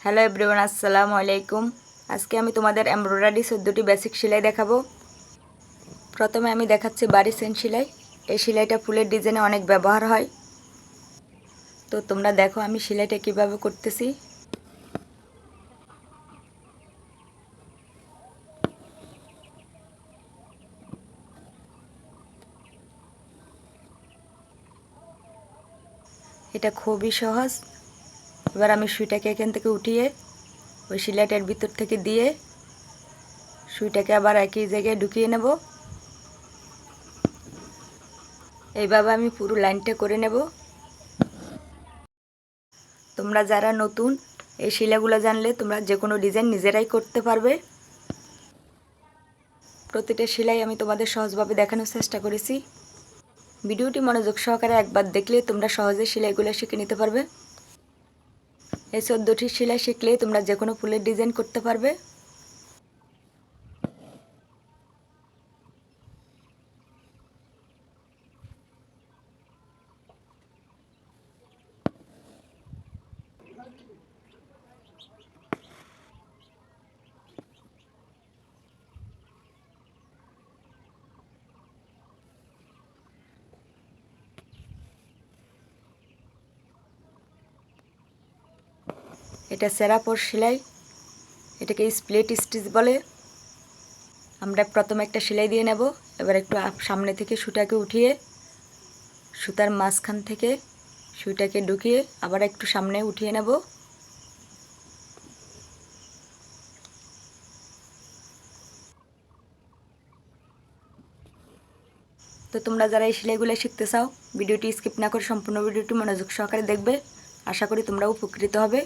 Hello everyone, আসসালামু আলাইকুম। আজকে আমি তোমাদের এমব্রয়ডারি 14টি বেসিক সেলাই দেখাবো। প্রথমে আমি দেখাচ্ছি বাড়ি সেন সেলাই। এই সেলাইটা ফুলের ডিজাইনে অনেক ব্যবহার হয়। তো তোমরা দেখো আমি সেলাইটা কিভাবে করতেছি। এটা খুবই সহজ। এবার আমি সুইটাকে এখান থেকে উঠিয়ে ওই সেলাইটার ভিতর থেকে দিয়ে সুইটাকে আবার একই জায়গায় ঢুকিয়ে নেব। এইভাবে আমি পুরো লাইনটা করে নেব। তোমরা যারা নতুন, এই সেলাইগুলো জানলে তোমরা যে কোনো ডিজাইন নিজেরাই করতে পারবে। প্রতিটা সেলাই আমি তোমাদের সহজভাবে দেখানোর চেষ্টা করেছি। ভিডিওটি মনোযোগ সহকারে একবার দেখলে তোমরা সহজে সেলাইগুলো শিখে নিতে পারবে। এই 14টি সেলাই শিখলে তোমরা যে কোনো ফুলের ডিজাইন করতে পারবে। এটা সেরাপোর সেলাই, এটাকে স্প্লিট স্টিচ বলে। আমরা প্রথমে একটা সেলাই দিয়ে নেব। এবার একটু সামনে থেকে সুতাকে উঠিয়ে সুতার মাঝখান থেকে সুইটাকে ঢুকিয়ে আবার একটু সামনে উঠিয়ে নেব। তো তোমরা যারা এই সেলাইগুলো শিখতে চাও, ভিডিওটি স্কিপ না করে সম্পূর্ণ ভিডিওটি মনোযোগ সহকারে দেখবে। আশা করি তোমরা উপকৃত হবে।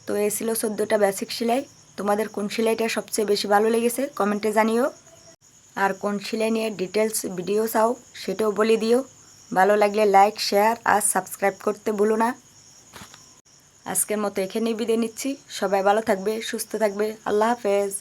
তো এই ছিল 14টা বেসিক সেলাই। তোমাদের কোন সেলাইটা সবচেয়ে বেশি ভালো লেগেছে কমেন্টে জানিও। আর কোন সেলাই নিয়ে ডিটেলস ভিডিও চাও সেটাও বলে দিও। ভালো লাগলে লাইক, শেয়ার আর সাবস্ক্রাইব করতে ভুলো না। আজকের মতো এখানেই বিদায় নিচ্ছি। সবাই ভালো থাকবে, সুস্থ থাকবে। আল্লাহ হাফেজ।